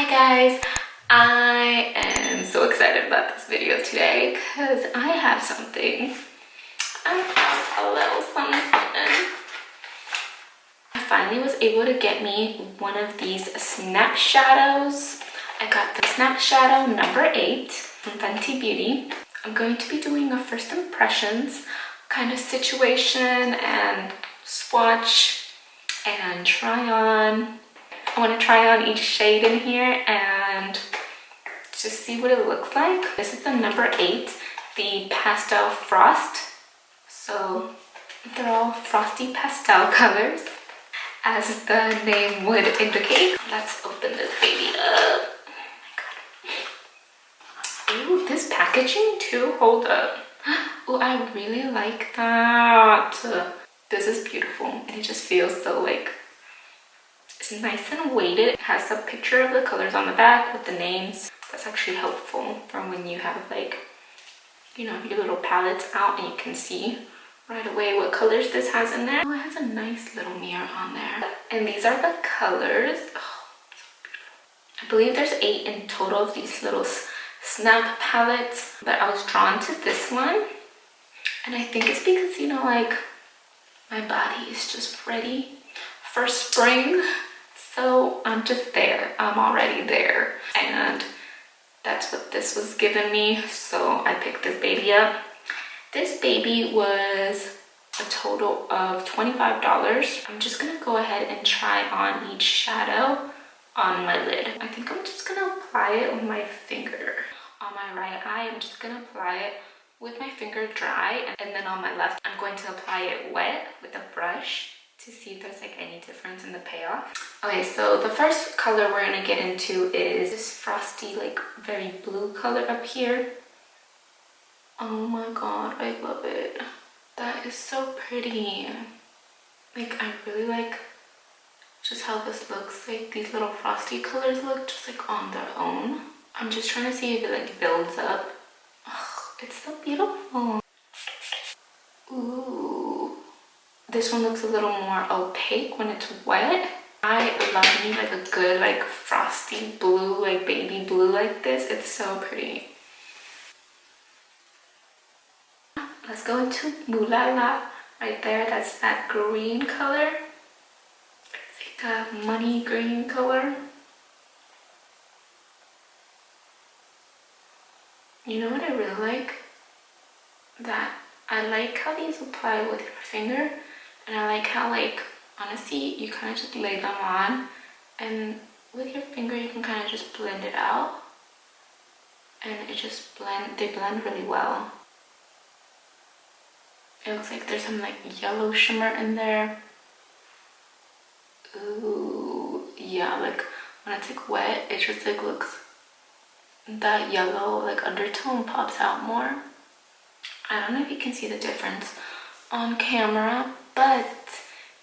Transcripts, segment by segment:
Hi guys, I am so excited about this video today because I have something. I have a little something. I finally was able to get me one of these snap shadows. I got the snap shadow number 8 from Fenty Beauty. I'm going to be doing a first impressions kind of situation and swatch and try on. I want to try on each shade in here and just see what it looks like. This is the number 8, the Pastel Frost. So they're all frosty pastel colors, as the name would indicate. Let's open this baby up. Oh my god. Ooh, this packaging too. Hold up. Oh, I really like that. This is beautiful. And it just feels so like it's nice and weighted. It has a picture of the colors on the back with the names. That's actually helpful for when you have like, you know, your little palettes out and you can see right away what colors this has in there. Oh, it has a nice little mirror on there. And these are the colors. Oh, so beautiful. I believe there's 8 in total of these little snap palettes, but I was drawn to this one. And I think it's because, you know, like my body is just ready for spring. So I'm just there. I'm already there. And that's what this was giving me. So I picked this baby up. This baby was a total of $25. I'm just gonna go ahead and try on each shadow on my lid. I think I'm just gonna apply it with my finger. On my right eye, I'm just gonna apply it with my finger dry. And then on my left, I'm going to apply it wet with a brush to see if there's like any difference in the payoff. Okay, so the first color we're gonna get into is this frosty, like very blue color up here. Oh my god, I love it. That is so pretty. Like, I really like just how this looks. Like, these little frosty colors look just like on their own. I'm just trying to see if it like builds up. Oh, it's so beautiful. Ooh. This one looks a little more opaque when it's wet. I love me like a good like frosty blue, like baby blue like this. It's so pretty. Let's go into Mooh La La right there. That's that green color. It's like a money green color. You know what I really like? That I like how these apply with your finger. And I like how, like, honestly, you kind of just lay them on and with your finger you can kind of just blend it out. And it just they blend really well. It looks like there's some like yellow shimmer in there. Ooh, yeah, like when it's like wet, it just like looks, that yellow like undertone pops out more. I don't know if you can see the difference on camera, but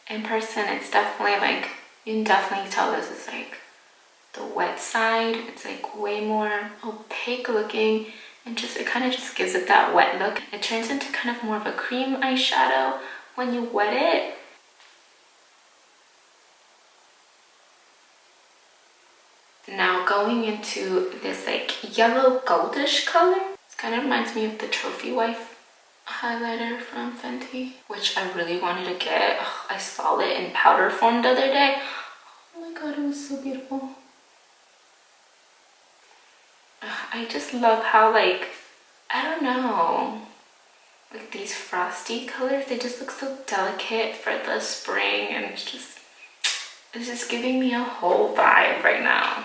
in person it's definitely like, you can definitely tell this is like the wet side. It's like way more opaque looking and just, it kind of just gives it that wet look. It turns into kind of more of a cream eyeshadow when you wet it. Now going into this like yellow goldish color, it kind of reminds me of the Trophy Wife highlighter from Fenty, which I really wanted to get. Ugh, I saw it in powder form the other day. Oh my god, it was so beautiful. Ugh, I just love how, like, I don't know, like these frosty colors, they just look so delicate for the spring, and it's just giving me a whole vibe right now.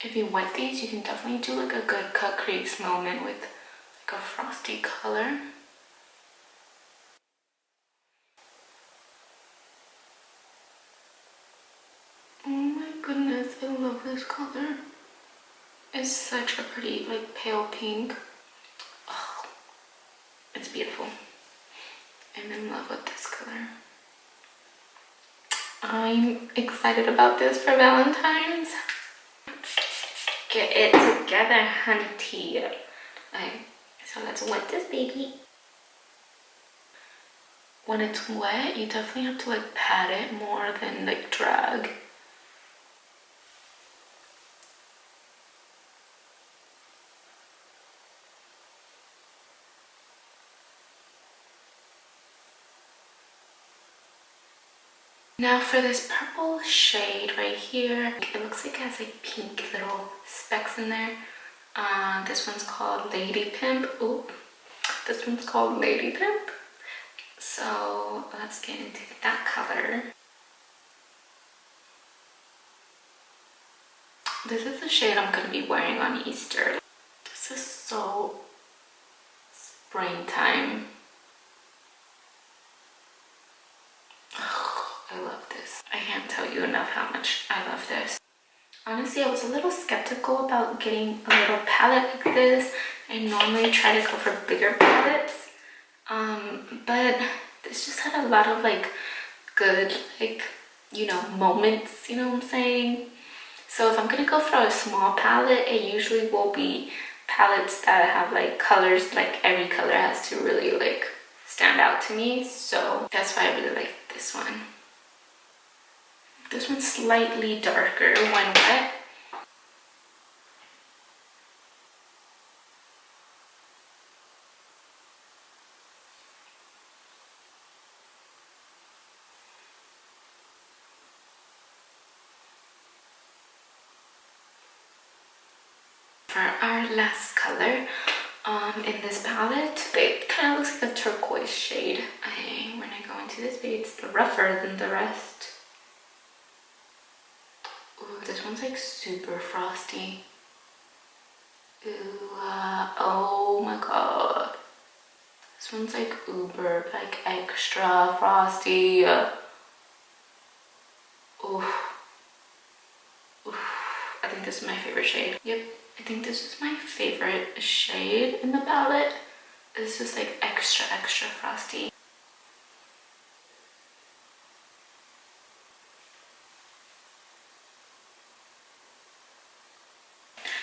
If you wet these, you can definitely do like a good cut crease moment with like a frosty color. Oh my goodness, I love this color. It's such a pretty like pale pink. Oh, it's beautiful. I'm in love with this color. I'm excited about this for Valentine's. Get it together, hunty. Okay, so let's wet this baby. when it's wet, you definitely have to like pat it more than like drag. Now for this purple shade right here, it looks like it has like pink little specks in there. This one's called Lady Pimp. Ooh, this one's called Lady Pimp. So let's get into that color. This is the shade I'm gonna be wearing on Easter. This is so springtime. I love this. I can't tell you enough how much I love this. Honestly, I was a little skeptical about getting a little palette like this. I normally try to go for bigger palettes, but this just had a lot of like good, like, you know, moments, you know what I'm saying? So if I'm gonna go for a small palette, it usually will be palettes that have like colors, like every color has to really like stand out to me. So that's why I really like this one. This one's slightly darker when wet. For our last color in this palette, it kind of looks like a turquoise shade. When I go into this shade, it's rougher than the rest. Ooh, this one's like super frosty. Ooh, oh my god. This one's like uber, like extra frosty. Ooh. Ooh. I think this is my favorite shade. Yep, I think this is my favorite shade in the palette. It's just like extra, extra frosty.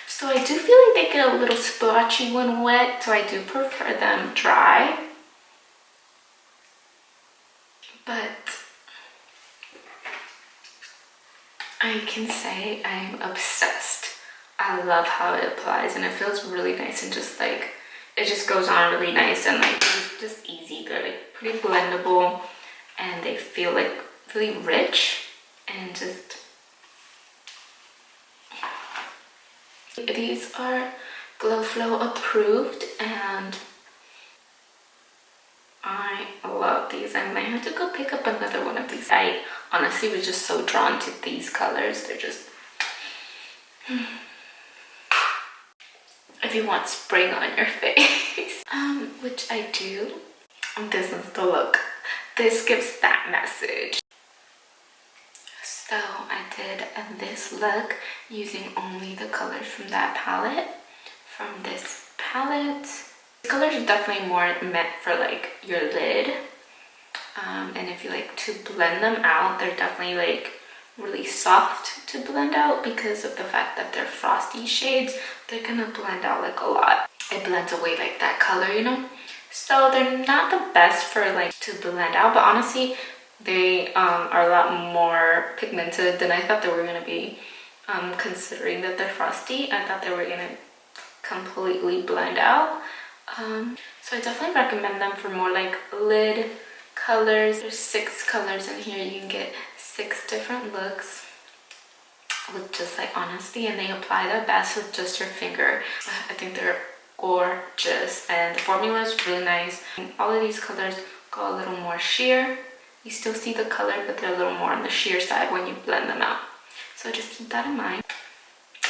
So I do feel like they get a little splotchy when wet, so I do prefer them dry. But I can say I'm obsessed. I love how it applies and it feels really nice and just like, it just goes on really nice and like it's just easy. They're like pretty blendable and they feel like really rich and just... These are Glow Flow approved and I love these. I might have to go pick up another one of these. I honestly was just so drawn to these colors. They're just... If you want spring on your face, which I do, this is the look. This gives that message. So I did this look using only the colors from that palette. From this palette, these colors are definitely more meant for like your lid. And if you like to blend them out, they're definitely like really soft to blend out because of the fact that they're frosty shades. They're gonna blend out like a lot. It blends away like that color, you know? So they're not the best for like to blend out, but honestly, they are a lot more pigmented than I thought they were gonna be. Considering that they're frosty, I thought they were gonna completely blend out. So I definitely recommend them for more like lid colors. There's 6 colors in here. You can get 6 different looks with just like honesty, and they apply the best with just your finger. I think they're gorgeous and the formula is really nice. And all of these colors go a little more sheer. You still see the color, but they're a little more on the sheer side when you blend them out. So just keep that in mind.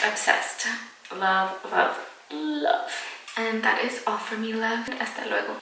Obsessed. Love, love, love. And that is all for me, love. Hasta luego.